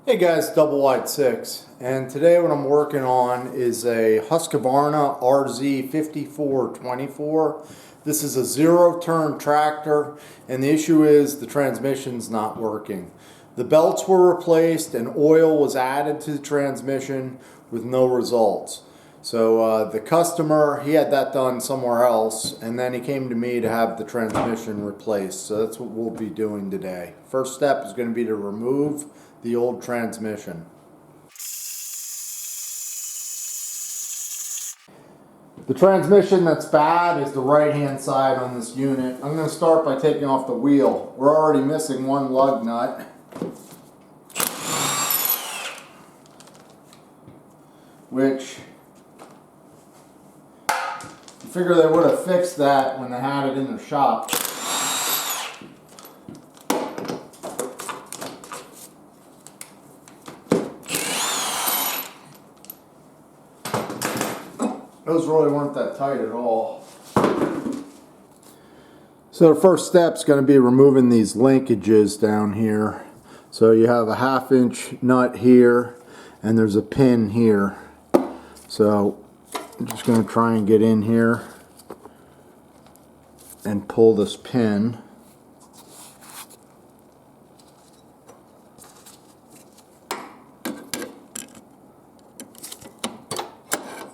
Hey guys, Double Wide 6, and today what I'm working on is a Husqvarna RZ5424. This is a zero-turn tractor, and the issue is the transmission's not working. The belts were replaced and oil was added to the transmission with no results. So the customer, he had that done somewhere else, and then he came to me to have the transmission replaced. So that's what we'll be doing today. First step is going to be to remove the old transmission. The transmission that's bad is the right hand side on this unit. I'm going to start by taking off the wheel. We're already missing one lug nut. Which, you figure they would have fixed that when they had it in their shop. Those really weren't that tight at all. So the first step is going to be removing these linkages down here. So you have a 1/2 inch nut here and there's a pin here. So I'm just going to try and get in here and pull this pin.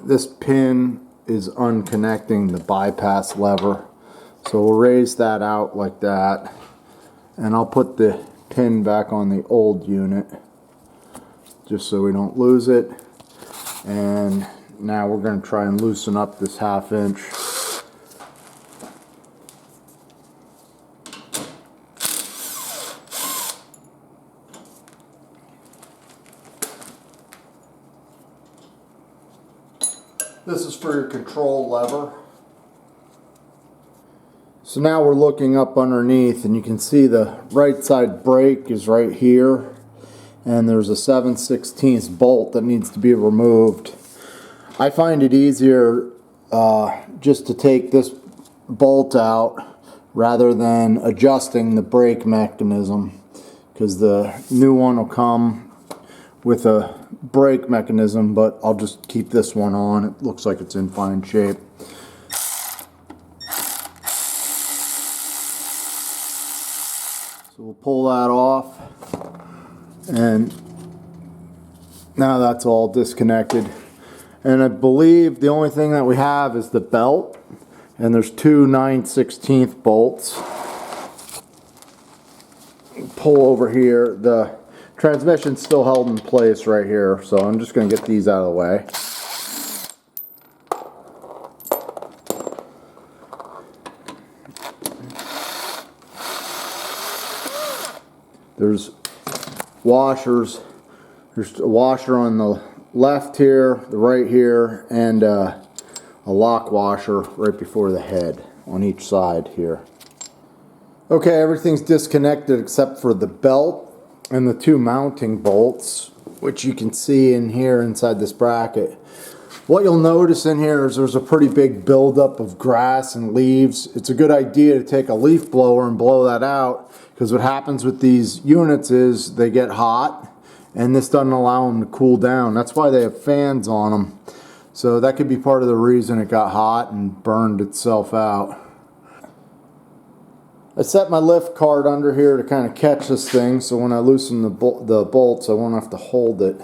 This pin is unconnecting the bypass lever, so we'll raise that out like that, and I'll put the pin back on the old unit just so we don't lose it. And now we're going to try and loosen up this 1/2 inch. This is for your control lever. So now we're looking up underneath and you can see the right side brake is right here, and there's a 7/16 bolt that needs to be removed. I find it easier just to take this bolt out rather than adjusting the brake mechanism, because the new one will come with a brake mechanism, but I'll just keep this one on. It looks like it's in fine shape. So we'll pull that off, and now that's all disconnected. And I believe the only thing that we have is the belt, and there's two 9/16 bolts. Pull over here. The transmission's still held in place right here, so I'm just going to get these out of the way. There's washers. There's a washer on the left here, the right here, and a lock washer right before the head on each side here. Okay, everything's disconnected except for the belt and the two mounting bolts, which you can see in here inside this bracket. What you'll notice in here is there's a pretty big buildup of grass and leaves. It's a good idea to take a leaf blower and blow that out, because what happens with these units is they get hot and this doesn't allow them to cool down. That's why they have fans on them. So that could be part of the reason it got hot and burned itself out. I set my lift cart under here to kind of catch this thing, so when I loosen the bolts I won't have to hold it.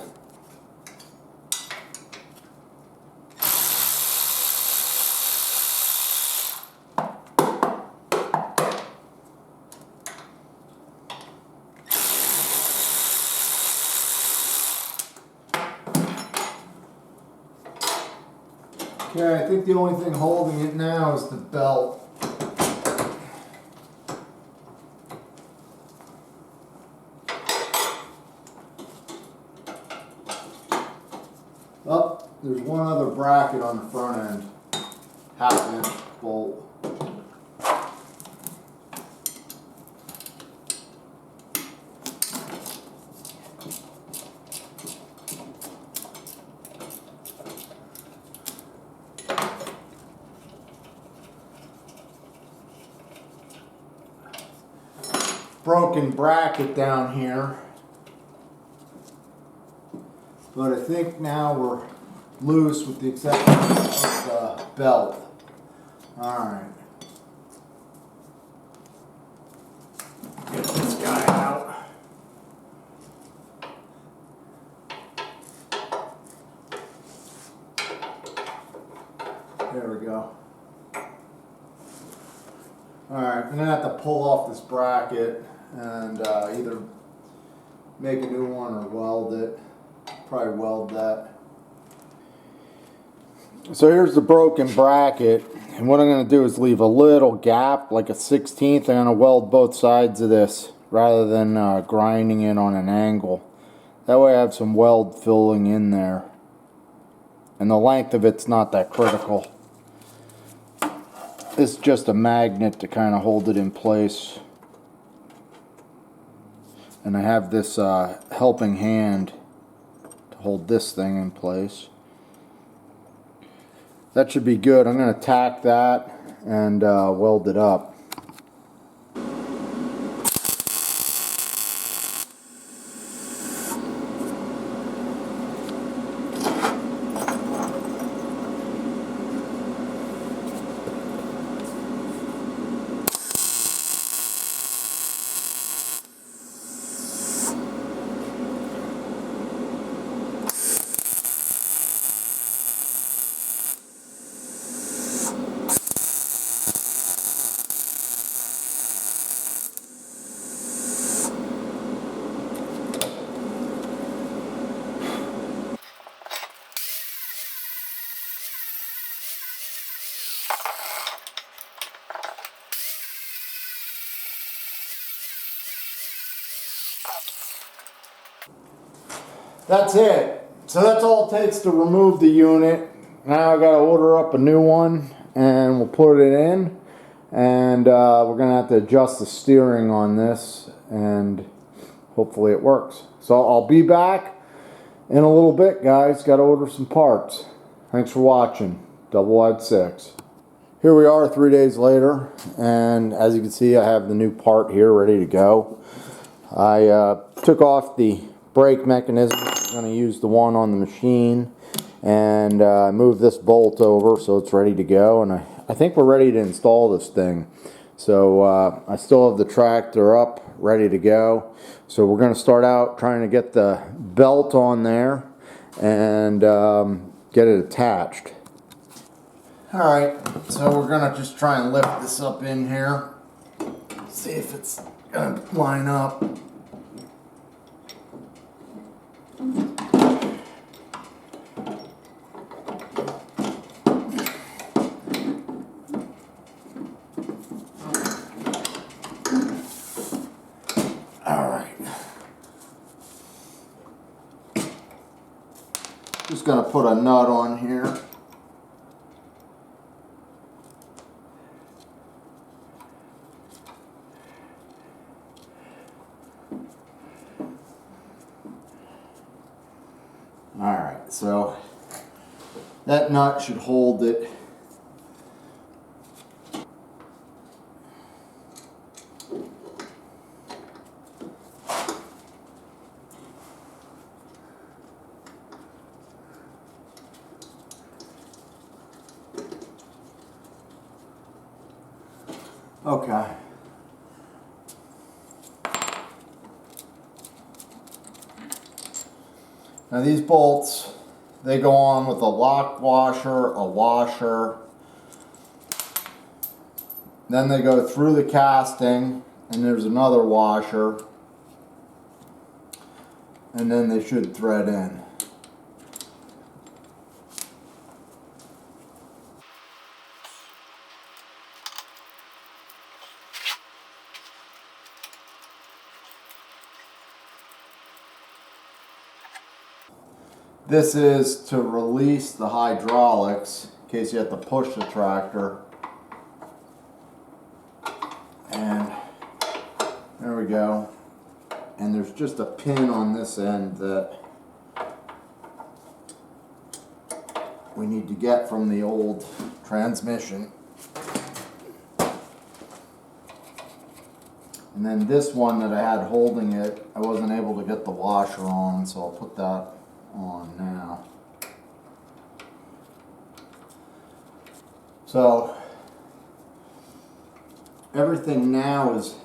Okay, I think the only thing holding it now is the belt. Oh, there's one other bracket on the front end. 1/2 inch bolt. Broken bracket down here. But I think now we're loose with the exception of the belt. Alright. Get this guy out. There we go. Alright, I'm going to have to pull off this bracket and either make a new one or weld it. Probably weld that. So here's the broken bracket, and what I'm going to do is leave a little gap, like a 1/16. I'm going to weld both sides of this rather than grinding it on an angle. That way I have some weld filling in there. And the length of it's not that critical. It's just a magnet to kind of hold it in place. And I have this helping hand to hold this thing in place. That should be good. I'm going to tack that and weld it up. That's it. So that's all it takes to remove the unit. Now I got to order up a new one and we'll put it in. And we're going to have to adjust the steering on this and hopefully it works. So I'll be back in a little bit, guys. Got to order some parts. Thanks for watching. Double Wide 6. Here we are 3 days later, and as you can see I have the new part here ready to go. I took off the brake mechanism. I'm going to use the one on the machine, and move this bolt over so it's ready to go, and I think we're ready to install this thing. So I still have the tractor up ready to go, so we're going to start out trying to get the belt on there and get it attached. Alright, so we're going to just try and lift this up in here, see if it's going to line up. Alright. Just going to put a nut on here. Alright, so that nut should hold it. Okay. Now these bolts, they go on with a lock washer, a washer, then they go through the casting, and there's another washer, and then they should thread in. This is to release the hydraulics in case you have to push the tractor. And there we go. And there's just a pin on this end that we need to get from the old transmission. And then this one that I had holding it, I wasn't able to get the washer on, so I'll put that on now. So everything now is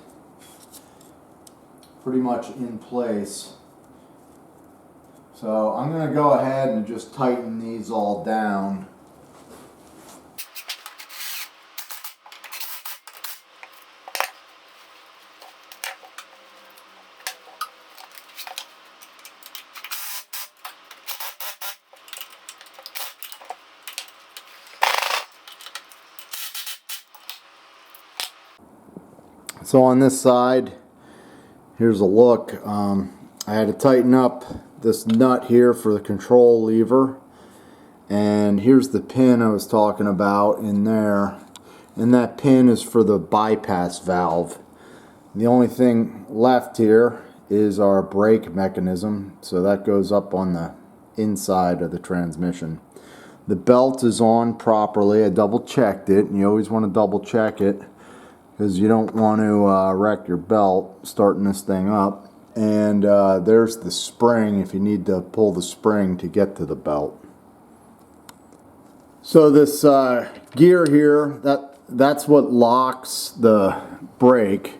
pretty much in place. So I'm going to go ahead and just tighten these all down. So on this side, here's a look. I had to tighten up this nut here for the control lever, and here's the pin I was talking about in there, and that pin is for the bypass valve. The only thing left here is our brake mechanism, so that goes up on the inside of the transmission. The belt is on properly. I double checked it, and you always want to double check it because you don't want to wreck your belt starting this thing up. And there's the spring if you need to pull the spring to get to the belt. So this gear here, that's what locks the brake.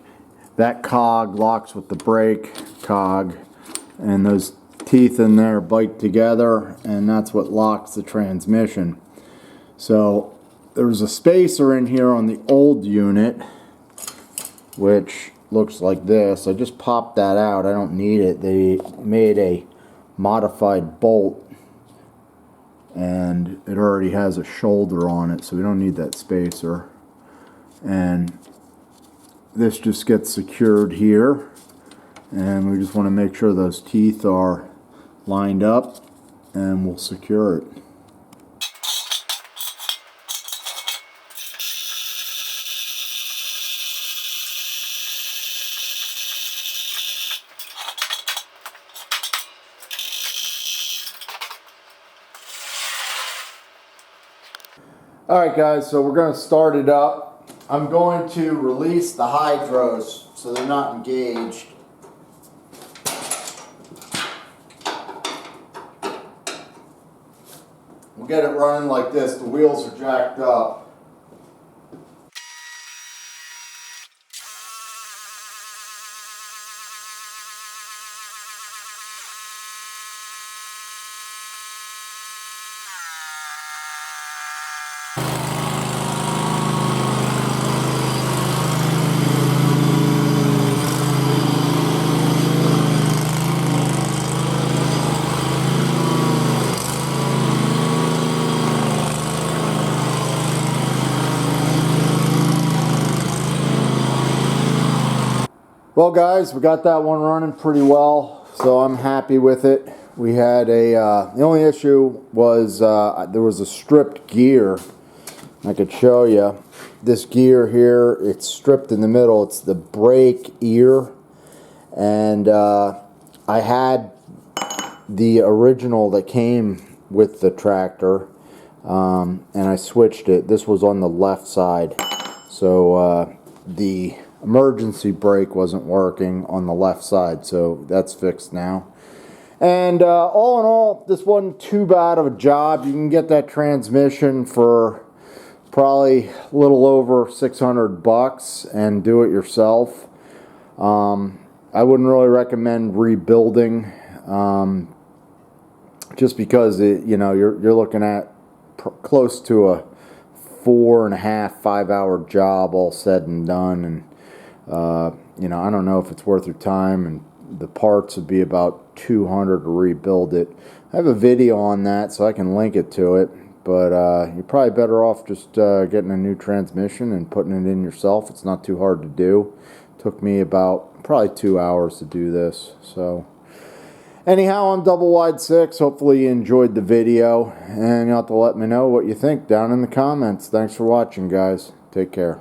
That cog locks with the brake cog, and those teeth in there bite together, and that's what locks the transmission. So there's a spacer in here on the old unit, which looks like this. I just popped that out. I don't need it. They made a modified bolt, and it already has a shoulder on it, so we don't need that spacer. And this just gets secured here, and we just want to make sure those teeth are lined up, and we'll secure it. Alright guys, so we're going to start it up. I'm going to release the hydros so they're not engaged. We'll get it running like this. The wheels are jacked up. Well guys, we got that one running pretty well, so I'm happy with it. We had the only issue was there was a stripped gear. I could show you. This gear here, it's stripped in the middle. It's the brake ear. And I had the original that came with the tractor, and I switched it. This was on the left side. So the emergency brake wasn't working on the left side, so that's fixed now. And all in all, this wasn't too bad of a job. You can get that transmission for probably a little over 600 bucks and do it yourself. I wouldn't really recommend rebuilding, just because you're looking at close to a 4.5-5 hour job all said and done, and I don't know if it's worth your time, and the parts would be about $200 to rebuild it. I have a video on that, so I can link it to it, but you're probably better off just getting a new transmission and putting it in yourself. It's not too hard to do. It took me about probably 2 hours to do this. So anyhow, I'm Double Wide 6. Hopefully you enjoyed the video, and you'll have to let me know what you think down in the comments. Thanks for watching, guys. Take care.